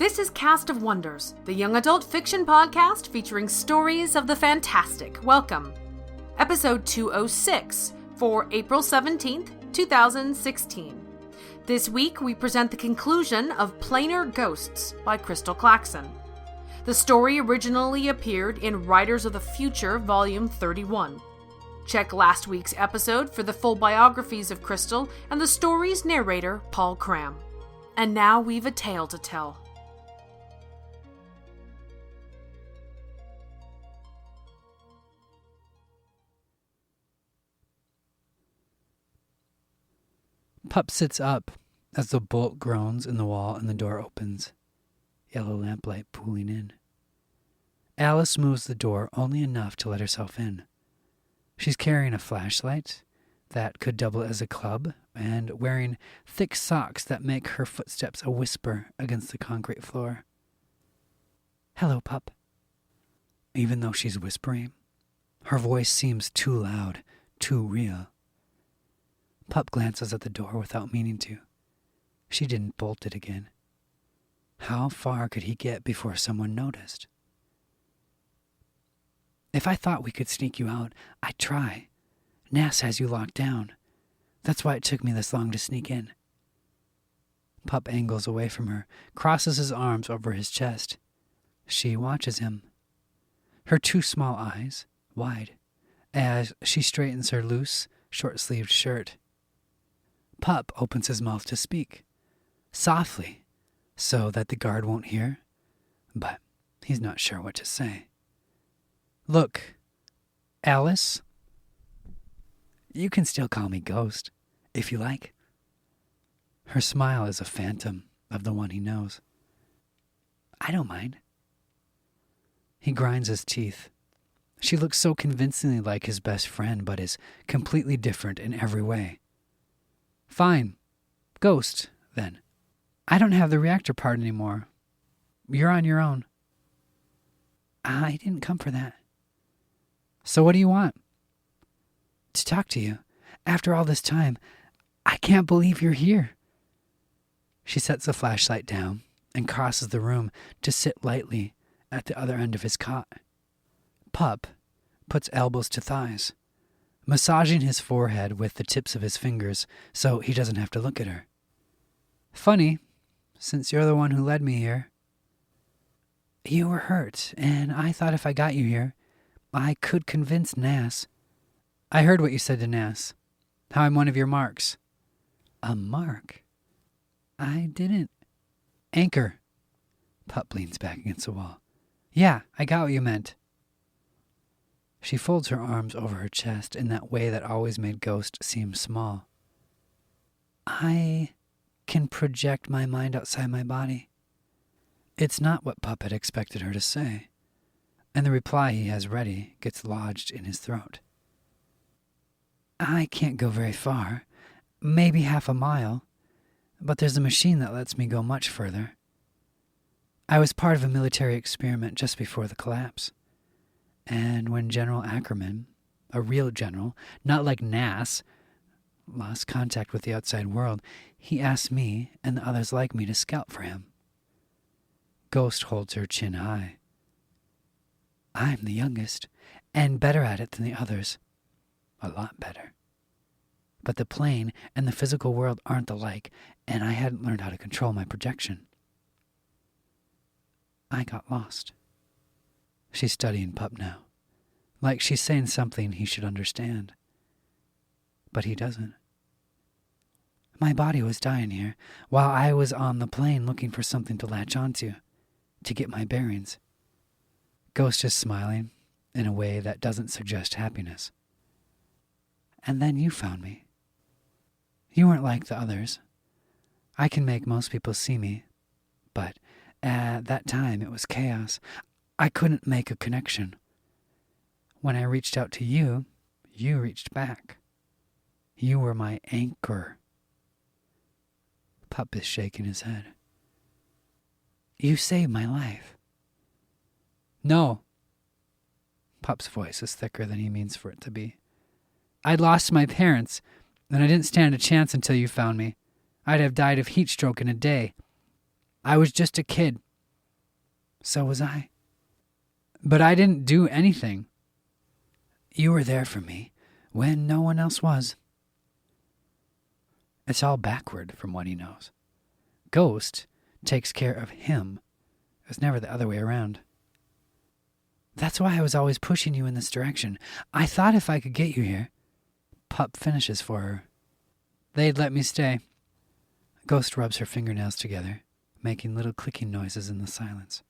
This is Cast of Wonders, the young adult fiction podcast featuring stories of the fantastic. Welcome. Episode 206 for April 17th, 2016. This week we present the conclusion of Planar Ghosts by Crystal Claxon. The story originally appeared in Writers of the Future, Volume 31. Check last week's episode for the full biographies of Crystal and the story's narrator, Paul Cram. And now we've a tale to tell. Pup sits up as the bolt groans in the wall and the door opens, yellow lamplight pooling in. Alice moves the door only enough to let herself in. She's carrying a flashlight that could double as a club and wearing thick socks that make her footsteps a whisper against the concrete floor. "Hello, Pup." Even though she's whispering, her voice seems too loud, too real. Pup glances at the door without meaning to. She didn't bolt it again. How far could he get before someone noticed? "If I thought we could sneak you out, I'd try. Nass has you locked down. That's why it took me this long to sneak in." Pup angles away from her, crosses his arms over his chest. She watches him. Her two small eyes, wide, as she straightens her loose, short-sleeved shirt. Pup opens his mouth to speak, softly, so that the guard won't hear, but he's not sure what to say. "Look, Alice, you can still call me Ghost, if you like." Her smile is a phantom of the one he knows. "I don't mind." He grinds his teeth. She looks so convincingly like his best friend, but is completely different in every way. "Fine. Ghost, then. I don't have the reactor part anymore. You're on your own." "I didn't come for that." "So what do you want?" "To talk to you. After all this time, I can't believe you're here." She sets the flashlight down and crosses the room to sit lightly at the other end of his cot. Pup puts elbows to thighs, massaging his forehead with the tips of his fingers so he doesn't have to look at her. "Funny, since you're the one who led me here." "You were hurt, and I thought if I got you here, I could convince Nass." "I heard what you said to Nass. How I'm one of your marks." "A mark? I didn't." "Anchor." Pup leans back against the wall. "Yeah, I got what you meant." She folds her arms over her chest in that way that always made Ghost seem small. "I can project my mind outside my body." It's not what Pup had expected her to say, and the reply he has ready gets lodged in his throat. "I can't go very far, maybe half a mile, but there's a machine that lets me go much further. I was part of a military experiment just before the collapse. And when General Ackerman, a real general, not like Nass, lost contact with the outside world, he asked me and the others like me to scout for him." Ghost holds her chin high. "I'm the youngest, and better at it than the others. A lot better. But the plane and the physical world aren't alike, and I hadn't learned how to control my projection. I got lost." She's studying Pup now, like she's saying something he should understand. But he doesn't. "My body was dying here, while I was on the plane looking for something to latch onto, to get my bearings." Ghost is smiling in a way that doesn't suggest happiness. "And then you found me. You weren't like the others. I can make most people see me, but at that time it was chaos. I couldn't make a connection. When I reached out to you, you reached back. You were my anchor." Pup is shaking his head. "You saved my life." "No." Pup's voice is thicker than he means for it to be. "I'd lost my parents, and I didn't stand a chance until you found me. I'd have died of heat stroke in a day. I was just a kid, So was I. But I didn't do anything. You were there for me when no one else was. It's all backward from what he knows. Ghost takes care of him. It was never the other way around. That's why I was always pushing you in this direction. I thought if I could get you here. Pup finishes for her. They'd let me stay. Ghost rubs her fingernails together, making little clicking noises in the silence.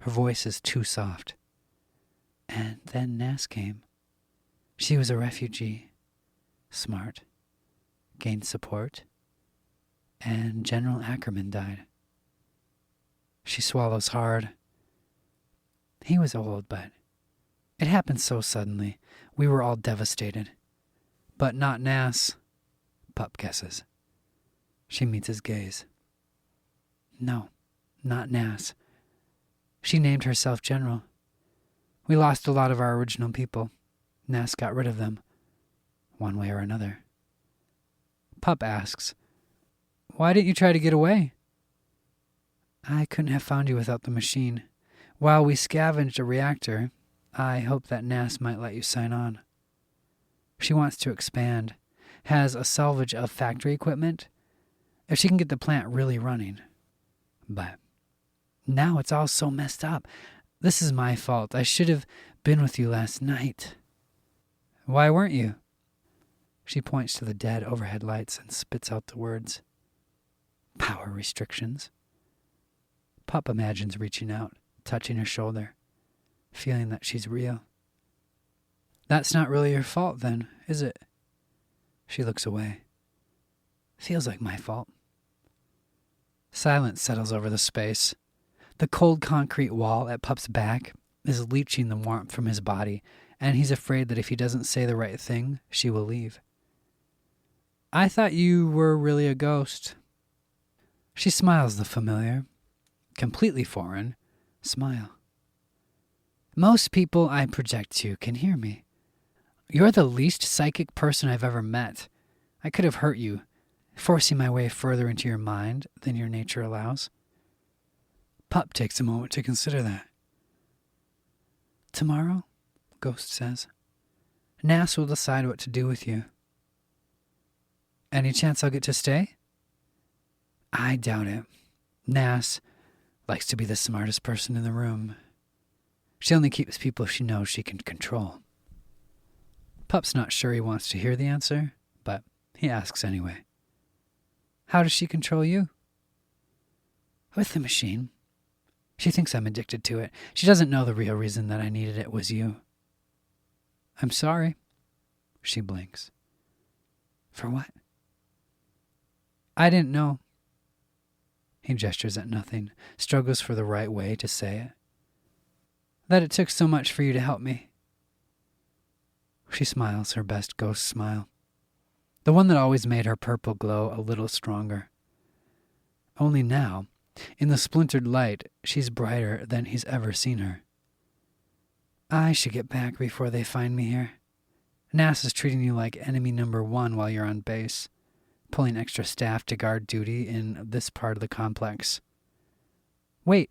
Her voice is too soft. And then Nas came. She was a refugee. Smart. Gained support. And General Ackerman died. She swallows hard. He was old, but it happened so suddenly. We were all devastated. But not Nas. Pup guesses. She meets his gaze. No, not Nas. She named herself General. We lost a lot of our original people. Nas got rid of them, one way or another. Pup asks, "Why didn't you try to get away?" I couldn't have found you without the machine. While we scavenged a reactor, I hoped that Nas might let you sign on. She wants to expand, has a salvage of factory equipment, if she can get the plant really running. But now it's all so messed up. This is my fault. I should have been with you last night. Why weren't you? She points to the dead overhead lights and spits out the words. Power restrictions. Pup imagines reaching out, touching her shoulder, feeling that she's real. That's not really your fault then, is it? She looks away. Feels like my fault. Silence settles over the space. The cold concrete wall at Pup's back is leaching the warmth from his body, and he's afraid that if he doesn't say the right thing, she will leave. I thought you were really a ghost. She smiles the familiar, completely foreign, smile. Most people I project to can hear me. You're the least psychic person I've ever met. I could have hurt you, forcing my way further into your mind than your nature allows. Pup takes a moment to consider that. Tomorrow, Ghost says, Nas will decide what to do with you. Any chance I'll get to stay? I doubt it. Nas likes to be the smartest person in the room. She only keeps people she knows she can control. Pup's not sure he wants to hear the answer, but he asks anyway. How does she control you? With the machine. She thinks I'm addicted to it. She doesn't know the real reason that I needed it was you. I'm sorry. She blinks. For what? I didn't know. He gestures at nothing, struggles for the right way to say it. That it took so much for you to help me. She smiles her best ghost smile. The one that always made her purple glow a little stronger. Only now, in the splintered light, she's brighter than he's ever seen her. I should get back before they find me here. Nas is treating you like enemy number 1 while you're on base, pulling extra staff to guard duty in this part of the complex. Wait.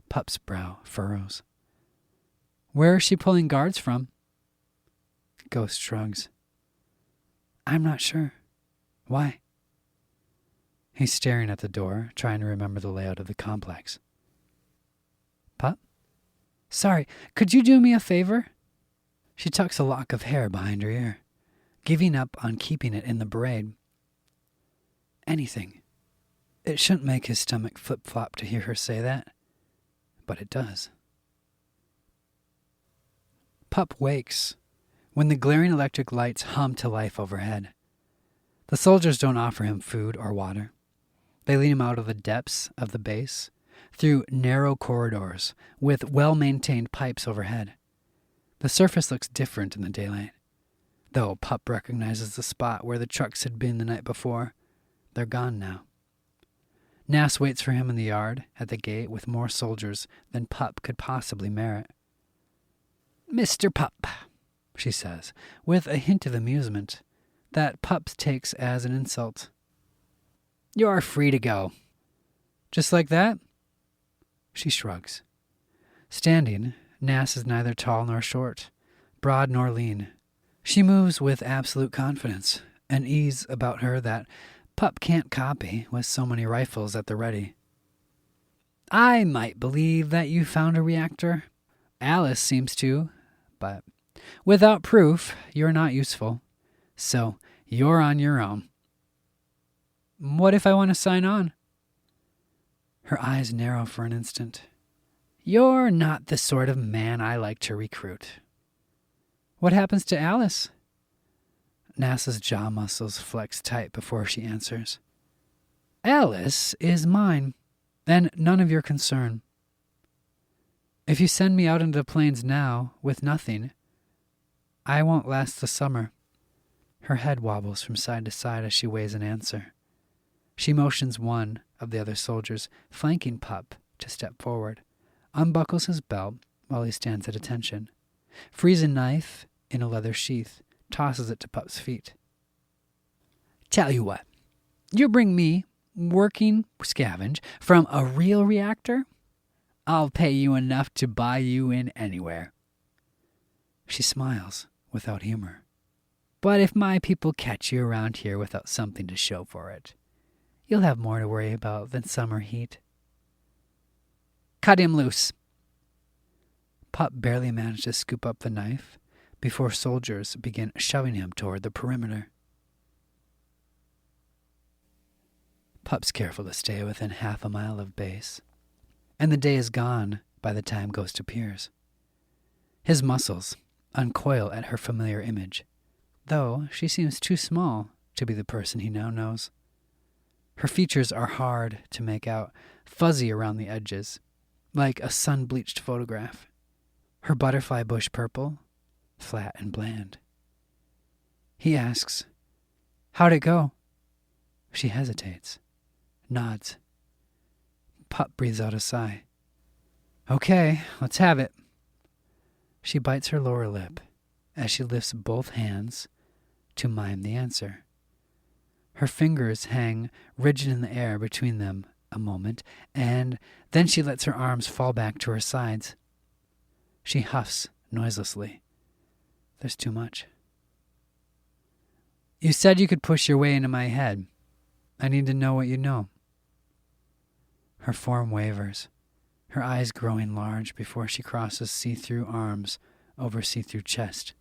Pup's brow furrows. Where is she pulling guards from? Ghost shrugs. I'm not sure. Why? He's staring at the door, trying to remember the layout of the complex. Pup? Sorry, could you do me a favor? She tucks a lock of hair behind her ear, giving up on keeping it in the braid. Anything. It shouldn't make his stomach flip-flop to hear her say that, but it does. Pup wakes when the glaring electric lights hum to life overhead. The soldiers don't offer him food or water. They lead him out of the depths of the base, through narrow corridors with well-maintained pipes overhead. The surface looks different in the daylight, though Pup recognizes the spot where the trucks had been the night before. They're gone now. Nas waits for him in the yard at the gate with more soldiers than Pup could possibly merit. Mr. Pup, she says, with a hint of amusement that Pup takes as an insult. You're free to go. Just like that? She shrugs. Standing, Nass is neither tall nor short, broad nor lean. She moves with absolute confidence, an ease about her that Pup can't copy with so many rifles at the ready. I might believe that you found a reactor. Alice seems to, but without proof, you're not useful. So you're on your own. What if I want to sign on? Her eyes narrow for an instant. You're not the sort of man I like to recruit. What happens to Alice? Nass's jaw muscles flex tight before she answers. Alice is mine, and none of your concern. If you send me out into the plains now with nothing, I won't last the summer. Her head wobbles from side to side as she weighs an answer. She motions one of the other soldiers, flanking Pup, to step forward, unbuckles his belt while he stands at attention, frees a knife in a leather sheath, tosses it to Pup's feet. Tell you what, you bring me working scavenge from a real reactor, I'll pay you enough to buy you in anywhere. She smiles without humor. But if my people catch you around here without something to show for it, you'll have more to worry about than summer heat. Cut him loose. Pup barely managed to scoop up the knife before soldiers begin shoving him toward the perimeter. Pup's careful to stay within half a mile of base, and the day is gone by the time Ghost appears. His muscles uncoil at her familiar image, though she seems too small to be the person he now knows. Her features are hard to make out, fuzzy around the edges, like a sun-bleached photograph. Her butterfly bush purple, flat and bland. He asks, How'd it go? She hesitates, nods. Pup breathes out a sigh. Okay, let's have it. She bites her lower lip as she lifts both hands to mime the answer. Her fingers hang rigid in the air between them a moment, and then she lets her arms fall back to her sides. She huffs noiselessly. There's too much. You said you could push your way into my head. I need to know what you know. Her form wavers, her eyes growing large before she crosses see-through arms over see-through chest.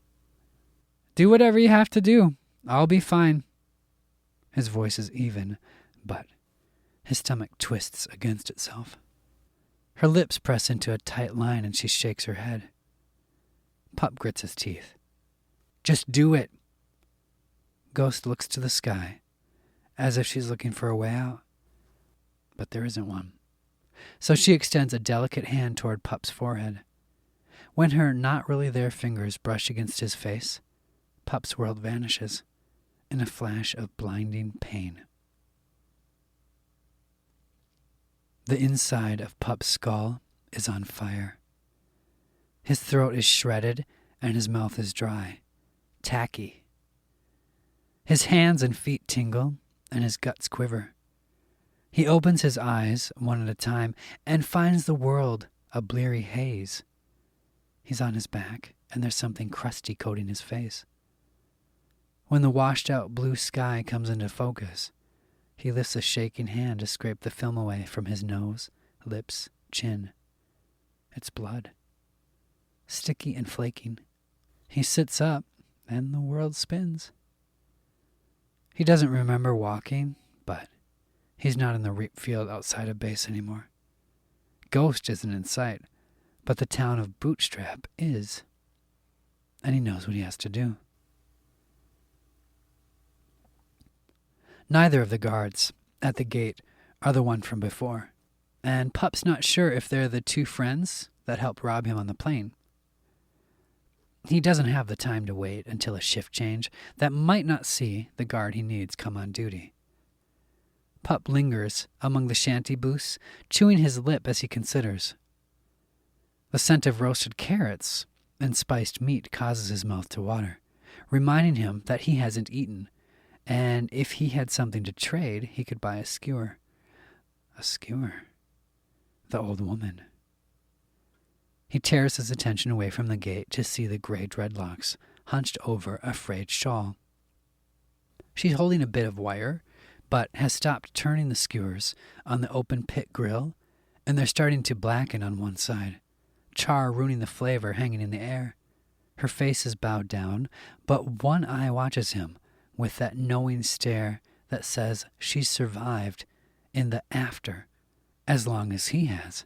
Do whatever you have to do. I'll be fine. His voice is even, but his stomach twists against itself. Her lips press into a tight line and she shakes her head. Pup grits his teeth. Just do it. Ghost looks to the sky, as if she's looking for a way out. But there isn't one. So she extends a delicate hand toward Pup's forehead. When her not-really-there fingers brush against his face, Pup's world vanishes in a flash of blinding pain. The inside of Pup's skull is on fire. His throat is shredded and his mouth is dry, tacky. His hands and feet tingle and his guts quiver. He opens his eyes one at a time and finds the world a bleary haze. He's on his back and there's something crusty coating his face. When the washed-out blue sky comes into focus, he lifts a shaking hand to scrape the film away from his nose, lips, chin. It's blood. Sticky and flaking. He sits up, and the world spins. He doesn't remember walking, but he's not in the reap field outside of base anymore. Ghost isn't in sight, but the town of Bootstrap is. And he knows what he has to do. Neither of the guards at the gate are the one from before, and Pup's not sure if they're the two friends that helped rob him on the plane. He doesn't have the time to wait until a shift change that might not see the guard he needs come on duty. Pup lingers among the shanty booths, chewing his lip as he considers. The scent of roasted carrots and spiced meat causes his mouth to water, reminding him that he hasn't eaten, and if he had something to trade, he could buy a skewer. A skewer. the old woman. He tears his attention away from the gate to see the gray dreadlocks hunched over a frayed shawl. She's holding a bit of wire, but has stopped turning the skewers on the open pit grill, and they're starting to blacken on one side, char ruining the flavor hanging in the air. Her face is bowed down, but one eye watches him with that knowing stare that says she's survived in the after as long as he has,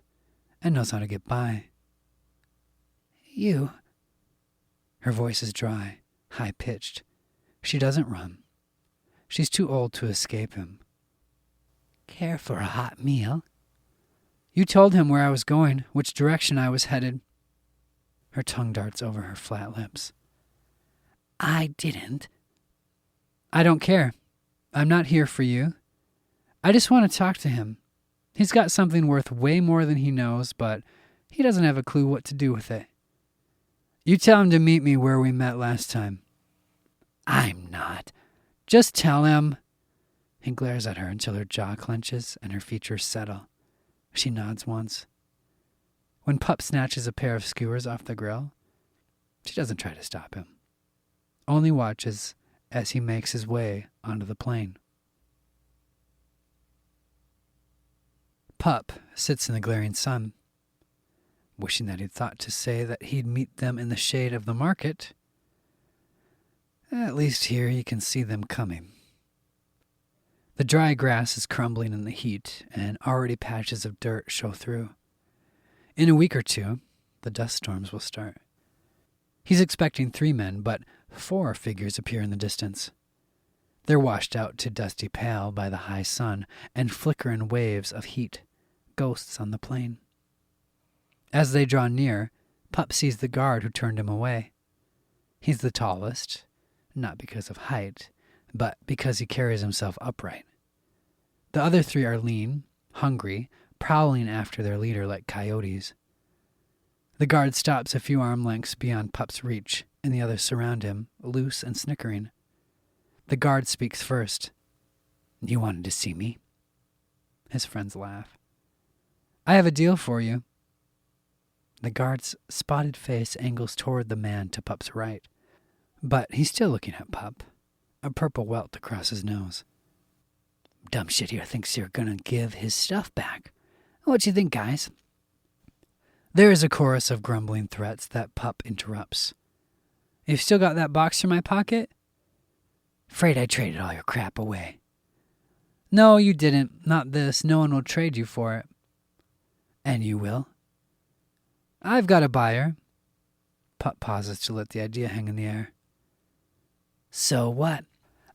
and knows how to get by. You. Her voice is dry, high-pitched. She doesn't run. She's too old to escape him. Care for a hot meal? You told him where I was going, which direction I was headed. Her tongue darts over her flat lips. I didn't. I don't care. I'm not here for you. I just want to talk to him. He's got something worth way more than he knows, but he doesn't have a clue what to do with it. You tell him to meet me where we met last time. I'm not. Just tell him. He glares at her until her jaw clenches and her features settle. She nods once. When Pup snatches a pair of skewers off the grill, she doesn't try to stop him, only watches as he makes his way onto the plane. Pup sits in the glaring sun, wishing that he'd thought to say that he'd meet them in the shade of the market. At least here he can see them coming. The dry grass is crumbling in the heat, and already patches of dirt show through. In a week or two, the dust storms will start. He's expecting 3 men, but 4 figures appear in the distance. They're washed out to dusty pale by the high sun and flicker in waves of heat, ghosts on the plain. As they draw near, Pup sees the guard who turned him away. He's the tallest, not because of height, but because he carries himself upright. The other 3 are lean, hungry, prowling after their leader like coyotes. The guard stops a few arm lengths beyond Pup's reach, and the others surround him, loose and snickering. The guard speaks first. You wanted to see me? His friends laugh. I have a deal for you. The guard's spotted face angles toward the man to Pup's right, but he's still looking at Pup, a purple welt across his nose. Dumb shit here thinks you're gonna give his stuff back. What you think, guys? There is a chorus of grumbling threats that Pup interrupts. You've still got that box in my pocket? Afraid I traded all your crap away. No, you didn't. Not this. No one will trade you for it. And you will? I've got a buyer. Pup pauses to let the idea hang in the air. So what?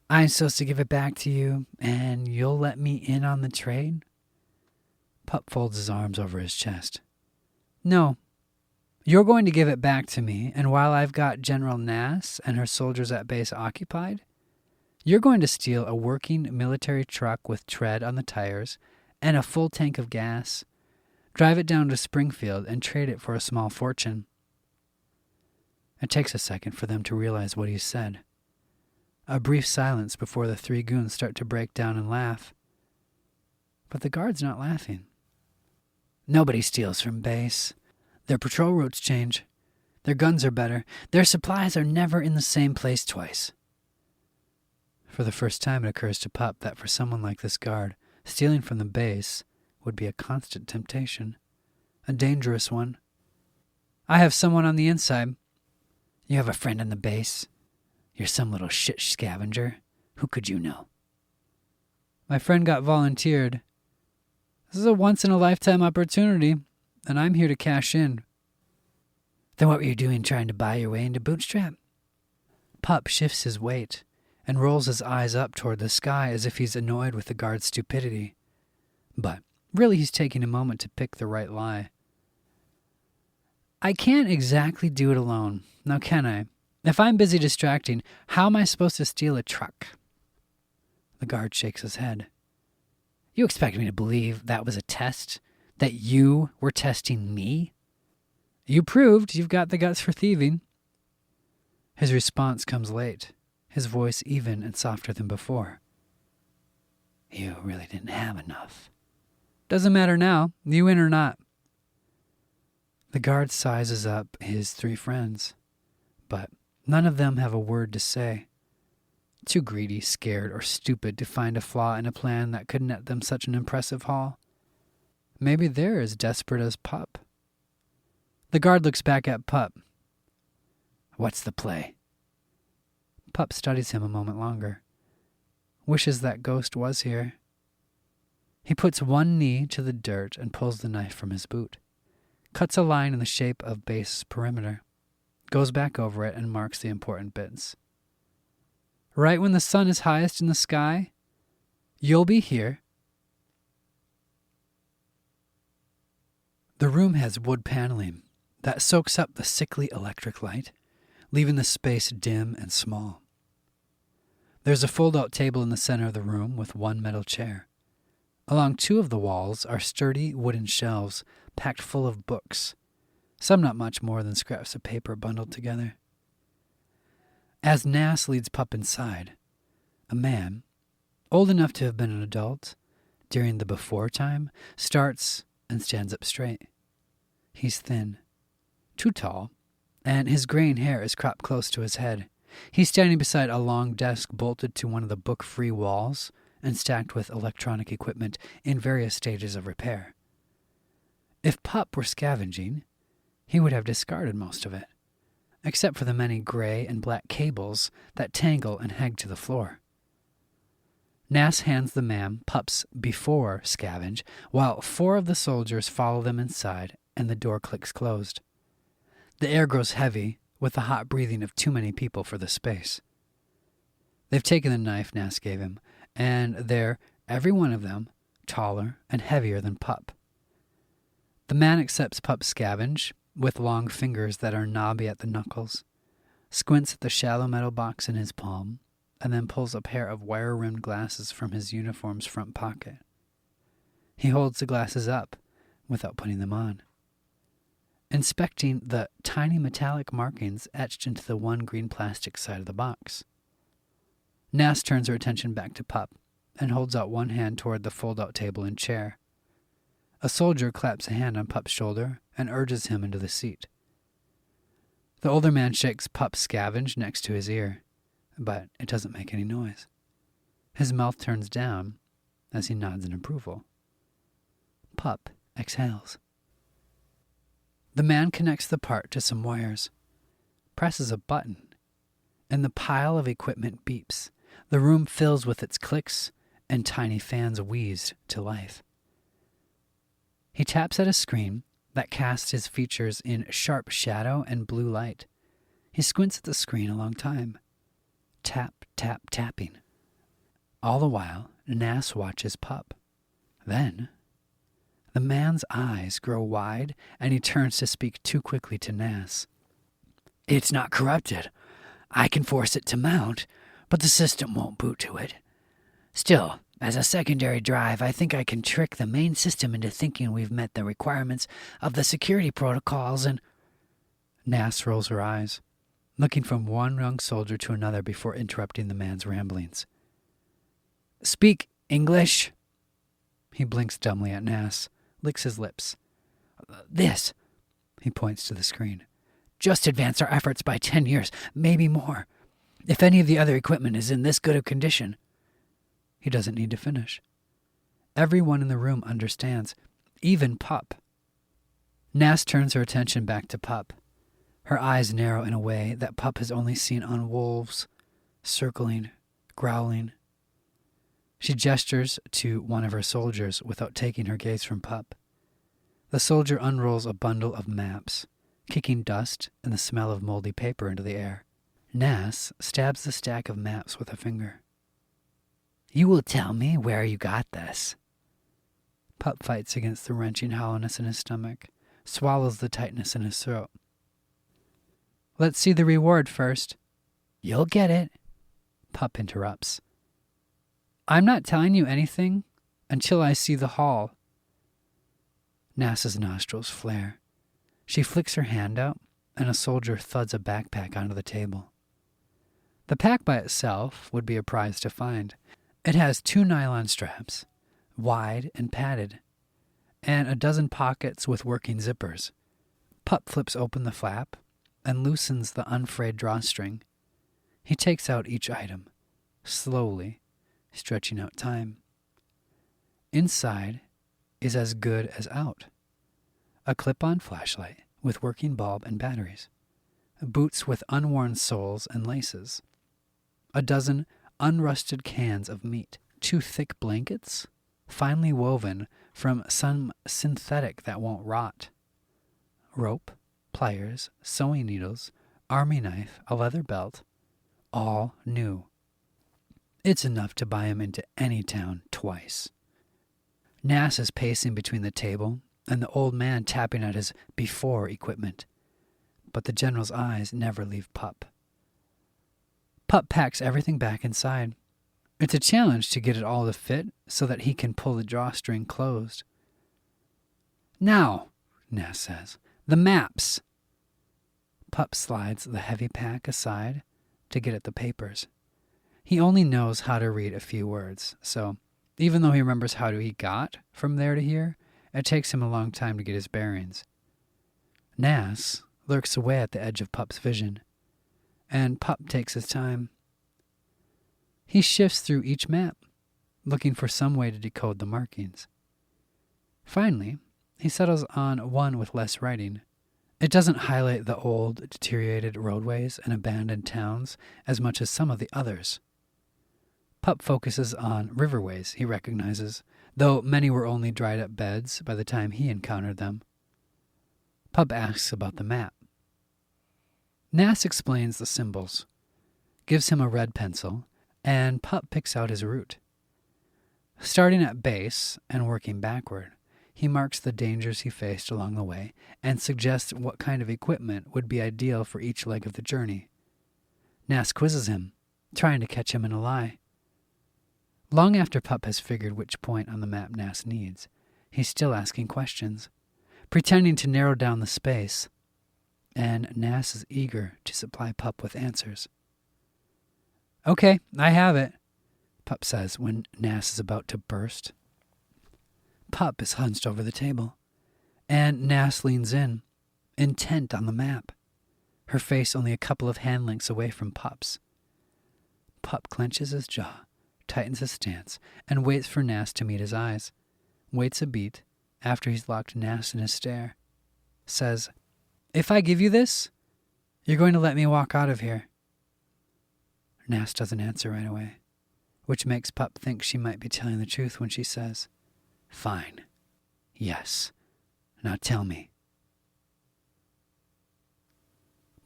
I'm supposed to give it back to you, and you'll let me in on the trade? Pup folds his arms over his chest. No. You're going to give it back to me, and while I've got General Nass and her soldiers at base occupied, you're going to steal a working military truck with tread on the tires and a full tank of gas, drive it down to Springfield, and trade it for a small fortune. It takes a second for them to realize what he said. A brief silence before the 3 goons start to break down and laugh. But the guard's not laughing. Nobody steals from base. Their patrol routes change. Their guns are better. Their supplies are never in the same place twice. For the first time it occurs to Pup that for someone like this guard, stealing from the base would be a constant temptation. A dangerous one. I have someone on the inside. You have a friend on the base. You're some little shit scavenger. Who could you know? My friend got volunteered. This is a once-in-a-lifetime opportunity, and I'm here to cash in. Then what were you doing trying to buy your way into Bootstrap? Pup shifts his weight and rolls his eyes up toward the sky as if he's annoyed with the guard's stupidity. But really he's taking a moment to pick the right lie. I can't exactly do it alone, now can I? If I'm busy distracting, how am I supposed to steal a truck? The guard shakes his head. You expect me to believe that was a test? That you were testing me? You proved you've got the guts for thieving. His response comes late, his voice even and softer than before. You really didn't have enough. Doesn't matter now. You in or not? The guard sizes up his 3 friends, but none of them have a word to say. Too greedy, scared, or stupid to find a flaw in a plan that could net them such an impressive haul. Maybe they're as desperate as Pup. The guard looks back at Pup. What's the play? Pup studies him a moment longer. Wishes that Ghost was here. He puts one knee to the dirt and pulls the knife from his boot. Cuts a line in the shape of base perimeter. Goes back over it and marks the important bits. Right when the sun is highest in the sky, you'll be here. The room has wood paneling that soaks up the sickly electric light, leaving the space dim and small. There's a fold-out table in the center of the room with one metal chair. Along 2 of the walls are sturdy wooden shelves packed full of books, some not much more than scraps of paper bundled together. As Nass leads Pup inside, a man, old enough to have been an adult during the before time, starts and stands up straight. He's thin, too tall, and his graying hair is cropped close to his head. He's standing beside a long desk bolted to one of the book-free walls and stacked with electronic equipment in various stages of repair. If Pup were scavenging, he would have discarded most of it, except for the many gray and black cables that tangle and hang to the floor. Nass hands the man Pup's before scavenge, while 4 of the soldiers follow them inside and the door clicks closed. The air grows heavy with the hot breathing of too many people for the space. They've taken the knife Nass gave him, and they're, every one of them, taller and heavier than Pup. The man accepts Pup's scavenge with long fingers that are knobby at the knuckles, squints at the shallow metal box in his palm, and then pulls a pair of wire-rimmed glasses from his uniform's front pocket. He holds the glasses up without putting them on, inspecting the tiny metallic markings etched into the one green plastic side of the box. Nass turns her attention back to Pup and holds out one hand toward the fold-out table and chair. A soldier claps a hand on Pup's shoulder and urges him into the seat. The older man shakes Pup's scavenge next to his ear, but it doesn't make any noise. His mouth turns down as he nods in approval. Pup exhales. The man connects the part to some wires, presses a button, and the pile of equipment beeps. The room fills with its clicks and tiny fans wheezed to life. He taps at a screen that casts his features in sharp shadow and blue light. He squints at the screen a long time. Tap, tap, tapping. All the while, Nass watches Pup. Then, the man's eyes grow wide, and he turns to speak too quickly to Nass. It's not corrupted. I can force it to mount, but the system won't boot to it. Still, as a secondary drive, I think I can trick the main system into thinking we've met the requirements of the security protocols and... Nass rolls her eyes, looking from one young soldier to another before interrupting the man's ramblings. Speak English? He blinks dumbly at Nass, licks his lips. This, he points to the screen, just advance our efforts by 10 years, maybe more. If any of the other equipment is in this good of condition. He doesn't need to finish. Everyone in the room understands, even Pup. Nass turns her attention back to Pup. Her eyes narrow in a way that Pup has only seen on wolves, circling, growling. She gestures to one of her soldiers without taking her gaze from Pup. The soldier unrolls a bundle of maps, kicking dust and the smell of moldy paper into the air. Nass stabs the stack of maps with a finger. You will tell me where you got this. Pup fights against the wrenching hollowness in his stomach, swallows the tightness in his throat. Let's see the reward first. You'll get it, Pup interrupts. I'm not telling you anything until I see the haul. Nass's nostrils flare. She flicks her hand out, and a soldier thuds a backpack onto the table. The pack by itself would be a prize to find. It has 2 nylon straps, wide and padded. and a dozen pockets with working zippers. Pup flips open the flap and loosens the unfrayed drawstring. He takes out each item, slowly, stretching out time. Inside is as good as out. A clip-on flashlight with working bulb and batteries. Boots with unworn soles and laces. A dozen unrusted cans of meat. 2 thick blankets, finely woven from some synthetic that won't rot. Rope, pliers, sewing needles, army knife, a leather belt, all new. It's enough to buy him into any town twice. Nass is pacing between the table and the old man tapping at his before equipment, but the general's eyes never leave Pup. Pup packs everything back inside. It's a challenge to get it all to fit so that he can pull the drawstring closed. "Now," Nass says, "the maps." Pup slides the heavy pack aside to get at the papers. He only knows how to read a few words, so even though he remembers how he got from there to here, it takes him a long time to get his bearings. Nass lurks away at the edge of Pup's vision, and Pup takes his time. He shifts through each map, looking for some way to decode the markings. Finally, he settles on one with less writing. It doesn't highlight the old, deteriorated roadways and abandoned towns as much as some of the others. Pup focuses on riverways he recognizes, though many were only dried-up beds by the time he encountered them. Pup asks about the map. Nass explains the symbols, gives him a red pencil, and Pup picks out his route. Starting at base and working backward, he marks the dangers he faced along the way and suggests what kind of equipment would be ideal for each leg of the journey. Nass quizzes him, trying to catch him in a lie. Long after Pup has figured which point on the map Nass needs, he's still asking questions, pretending to narrow down the space, and Nass is eager to supply Pup with answers. "Okay, I have it," Pup says when Nass is about to burst. Pup is hunched over the table, and Nass leans in, intent on the map, her face only a couple of hand lengths away from Pup's. Pup clenches his jaw, tightens his stance, and waits for Nass to meet his eyes. Waits a beat after he's locked Nass in his stare. Says, "If I give you this, you're going to let me walk out of here." Nass doesn't answer right away, which makes Pup think she might be telling the truth when she says, "Fine. Yes. Now tell me."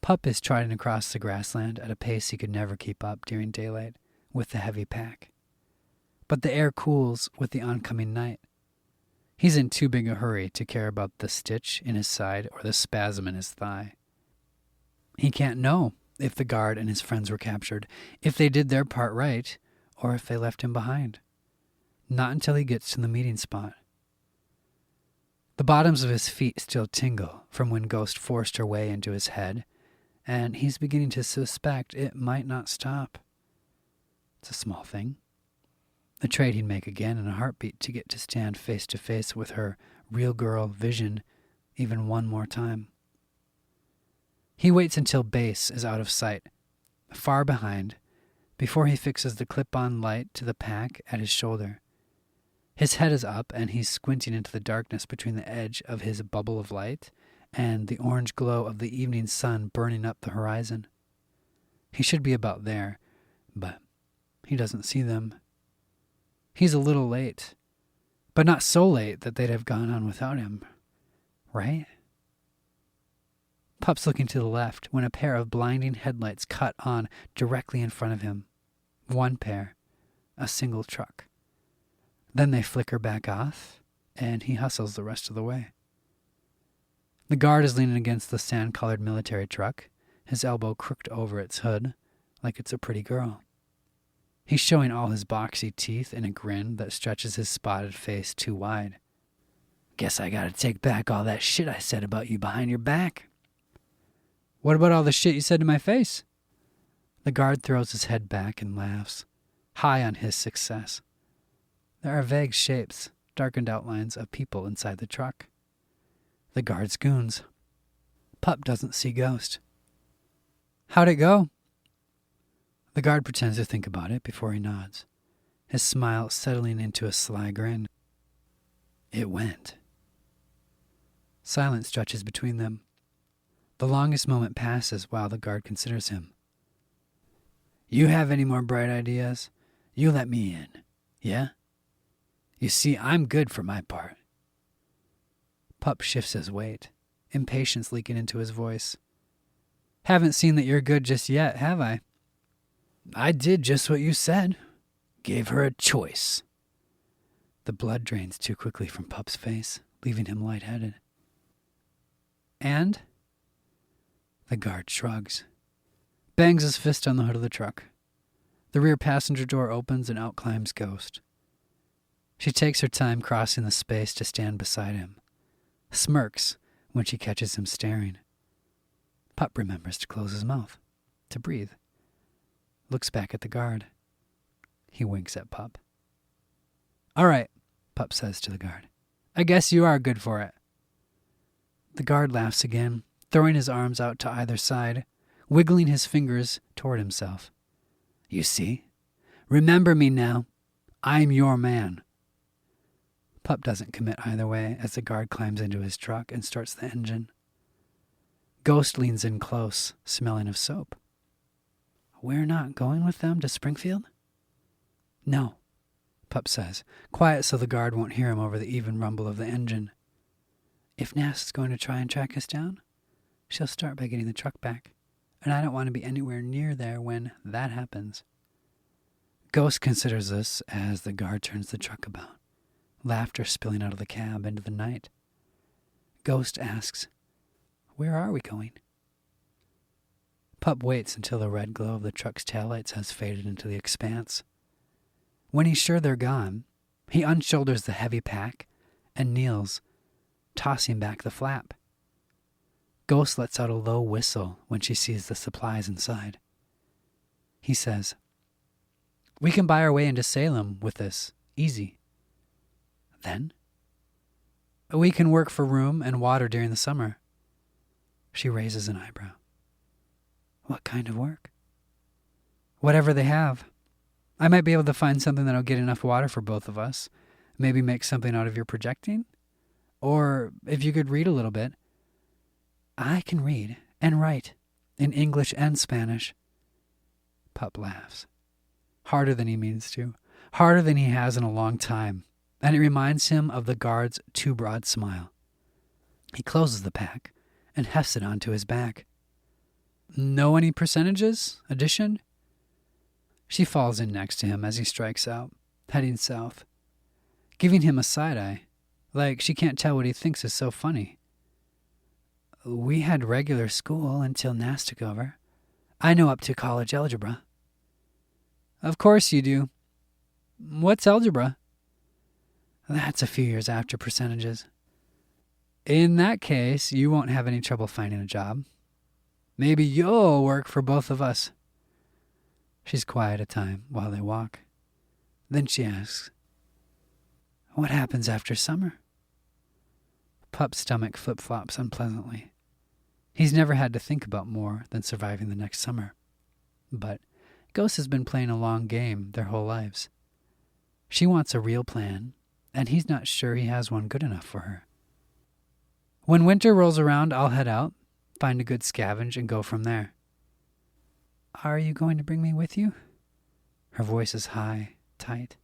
Pup is trotting across the grassland at a pace he could never keep up during daylight with the heavy pack. But the air cools with the oncoming night. He's in too big a hurry to care about the stitch in his side or the spasm in his thigh. He can't know if the guard and his friends were captured, if they did their part right, or if they left him behind. Not until he gets to the meeting spot. The bottoms of his feet still tingle from when Ghost forced her way into his head, and he's beginning to suspect it might not stop. It's a small thing. A trade he'd make again in a heartbeat to get to stand face to face with her real girl Vision even one more time. He waits until base is out of sight, far behind, before he fixes the clip-on light to the pack at his shoulder. His head is up, and he's squinting into the darkness between the edge of his bubble of light and the orange glow of the evening sun burning up the horizon. He should be about there, but he doesn't see them. He's a little late, but not so late that they'd have gone on without him, right? Pup's looking to the left when a pair of blinding headlights cut on directly in front of him. One pair, a single truck. Then they flicker back off, and he hustles the rest of the way. The guard is leaning against the sand-colored military truck, his elbow crooked over its hood, like it's a pretty girl. He's showing all his boxy teeth in a grin that stretches his spotted face too wide. "Guess I gotta take back all that shit I said about you behind your back." "What about all the shit you said to my face?" The guard throws his head back and laughs, high on his success. "There are vague shapes, darkened outlines of people inside the truck. The guard's goons. Pup doesn't see Ghost. How'd it go? The guard pretends to think about it before he nods, his smile settling into a sly grin. It went. Silence stretches between them. The longest moment passes while the guard considers him. You have any more bright ideas? You let me in, yeah? You see, I'm good for my part. Pup shifts his weight, impatience leaking into his voice. Haven't seen that you're good just yet, have I? I did just what you said. Gave her a choice. The blood drains too quickly from Pup's face, leaving him lightheaded. And? The guard shrugs, bangs his fist on the hood of the truck. The rear passenger door opens and out climbs Ghost. She takes her time crossing the space to stand beside him, smirks when she catches him staring. Pup remembers to close his mouth, to breathe. Looks back at the guard. He winks at Pup. All right, Pup says to the guard. I guess you are good for it. The guard laughs again, throwing his arms out to either side, wiggling his fingers toward himself. You see? Remember me now. I'm your man. Pup doesn't commit either way as the guard climbs into his truck and starts the engine. Ghost leans in close, smelling of soap. We're not going with them to Springfield? No, Pup says, quiet so the guard won't hear him over the even rumble of the engine. If Nass is going to try and track us down, she'll start by getting the truck back, and I don't want to be anywhere near there when that happens. Ghost considers this as the guard turns the truck about, laughter spilling out of the cab into the night. Ghost asks, Where are we going? Pup waits until the red glow of the truck's taillights has faded into the expanse. When he's sure they're gone, he unshoulders the heavy pack and kneels, tossing back the flap. Ghost lets out a low whistle when she sees the supplies inside. He says, We can buy our way into Salem with this, easy. Then? We can work for room and water during the summer. She raises an eyebrow. What kind of work? Whatever they have. I might be able to find something that'll get enough water for both of us. Maybe make something out of your projecting? Or if you could read a little bit. I can read and write in English and Spanish. Pup laughs. Harder than he means to. Harder than he has in a long time. And it reminds him of the guard's too broad smile. He closes the pack and hefts it onto his back. Know any percentages? Addition? She falls in next to him as he strikes out, heading south, giving him a side-eye, like she can't tell what he thinks is so funny. We had regular school until Nass took over. I know up to college algebra. Of course you do. What's algebra? That's a few years after percentages. In that case, you won't have any trouble finding a job. Maybe you'll work for both of us. She's quiet a time while they walk. Then she asks, What happens after summer? Pup's stomach flip-flops unpleasantly. He's never had to think about more than surviving the next summer. But Ghost has been playing a long game their whole lives. She wants a real plan, and he's not sure he has one good enough for her. When winter rolls around, I'll head out, find a good scavenge, and go from there. Are you going to bring me with you? Her voice is high, tight.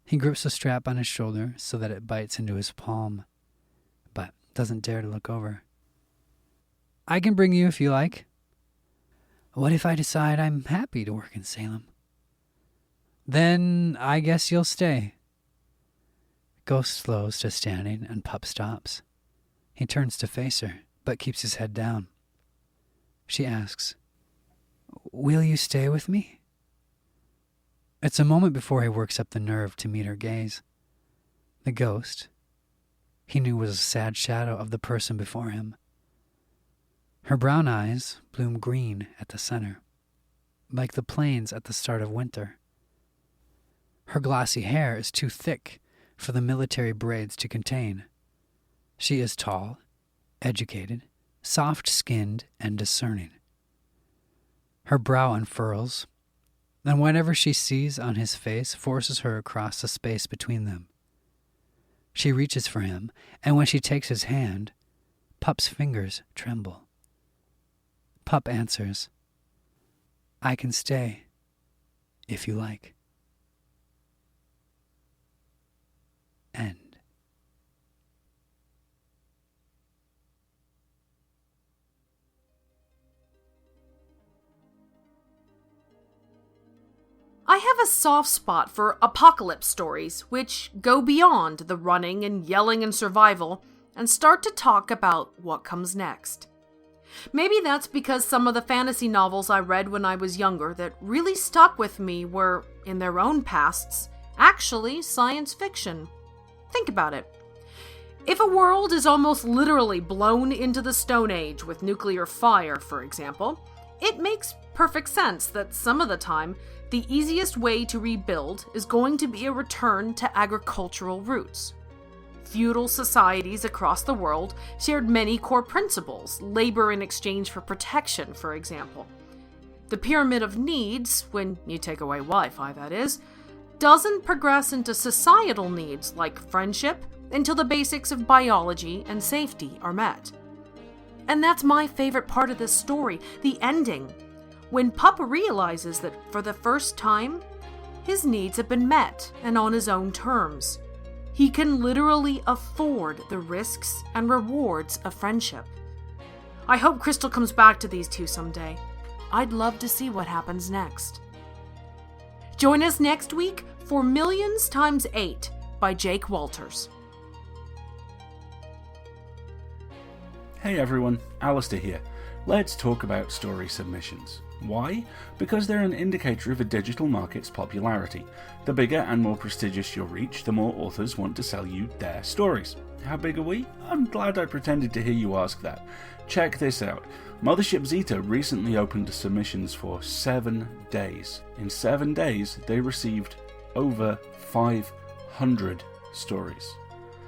He grips the strap on his shoulder so that it bites into his palm, but doesn't dare to look over. I can bring you if you like. What if I decide I'm happy to work in Salem? Then I guess you'll stay. Ghost slows to standing and Pup stops. He turns to face her, but keeps his head down. She asks, Will you stay with me? It's a moment before he works up the nerve to meet her gaze. The ghost, he knew, was a sad shadow of the person before him. Her brown eyes bloom green at the center, like the plains at the start of winter. Her glossy hair is too thick for the military braids to contain. She is tall, educated, soft-skinned, and discerning. Her brow unfurls, and whatever she sees on his face forces her across the space between them. She reaches for him, and when she takes his hand, Pup's fingers tremble. Pup answers, "I can stay, if you like." End. I have a soft spot for apocalypse stories, which go beyond the running and yelling and survival and start to talk about what comes next. Maybe that's because some of the fantasy novels I read when I was younger that really stuck with me were, in their own pasts, actually science fiction. Think about it. If a world is almost literally blown into the Stone Age with nuclear fire, for example, it makes perfect sense that some of the time, the easiest way to rebuild is going to be a return to agricultural roots. Feudal societies across the world shared many core principles, labor in exchange for protection, for example. The pyramid of needs, when you take away Wi-Fi that is, doesn't progress into societal needs like friendship until the basics of biology and safety are met. And that's my favorite part of this story, the ending. When Pup realizes that for the first time, his needs have been met and on his own terms. He can literally afford the risks and rewards of friendship. I hope Crystal comes back to these two someday. I'd love to see what happens next. Join us next week for Millions Times 8 by Jake Walters. Hey everyone, Alistair here. Let's talk about story submissions. Why? Because they're an indicator of a digital market's popularity. The bigger and more prestigious your reach, the more authors want to sell you their stories. How big are we? I'm glad I pretended to hear you ask that. Check this out. Mothership Zeta recently opened submissions for 7 days. In 7 days, they received over 500 stories.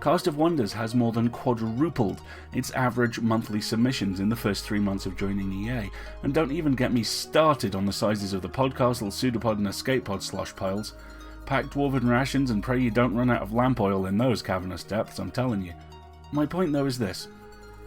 Cast of Wonders has more than quadrupled its average monthly submissions in the first 3 months of joining EA, and don't even get me started on the sizes of the Podcastle, Pseudopod and Escape Pod slosh piles. Pack dwarven rations and pray you don't run out of lamp oil in those cavernous depths, I'm telling you. My point though is this.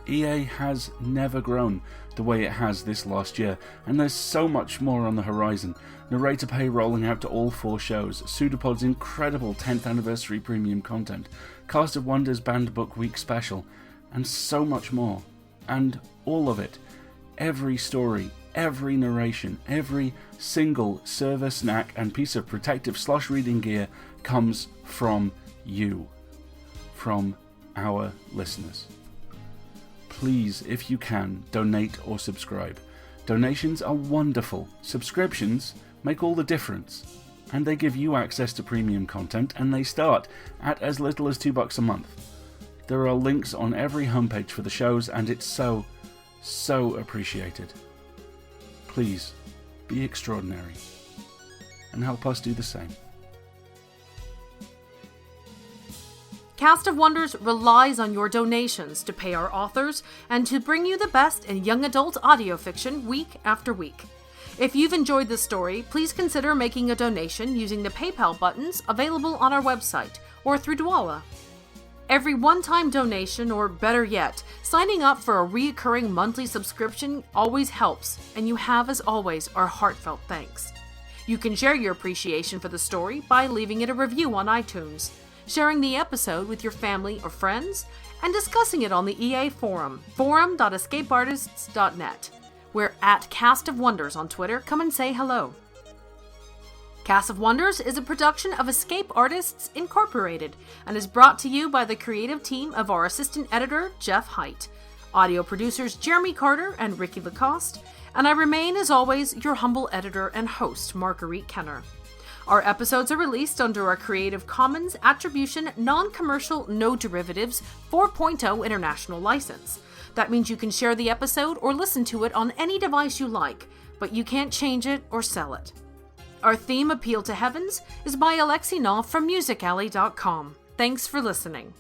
EA has never grown the way it has this last year, and there's so much more on the horizon. Narrator pay rolling out to all 4 shows, Pseudopod's incredible 10th anniversary premium content, Cast of Wonders Banned Book Week special, and so much more. And all of it, every story, every narration, every single server snack and piece of protective slosh reading gear comes from you, from our listeners. Please, if you can, donate or subscribe. Donations are wonderful. Subscriptions make all the difference. And they give you access to premium content, and they start at as little as $2 a month. There are links on every homepage for the shows, and it's so appreciated. Please, be extraordinary, and help us do the same. Cast of Wonders relies on your donations to pay our authors and to bring you the best in young adult audio fiction week after week. If you've enjoyed this story, please consider making a donation using the PayPal buttons available on our website or through Dwala. Every one-time donation, or better yet, signing up for a reoccurring monthly subscription always helps, and you have, as always, our heartfelt thanks. You can share your appreciation for the story by leaving it a review on iTunes, sharing the episode with your family or friends, and discussing it on the EA forum, forum.escapeartists.net. We're at Cast of Wonders on Twitter. Come and say hello. Cast of Wonders is a production of Escape Artists Incorporated and is brought to you by the creative team of our assistant editor, Jeff Height, audio producers Jeremy Carter and Ricky Lacoste, and I remain, as always, your humble editor and host, Marguerite Kenner. Our episodes are released under our Creative Commons Attribution Non-Commercial No Derivatives 4.0 International License. That means you can share the episode or listen to it on any device you like, but you can't change it or sell it. Our theme, Appeal to Heavens, is by Alexi Knopf from musicalley.com. Thanks Thanks for listening.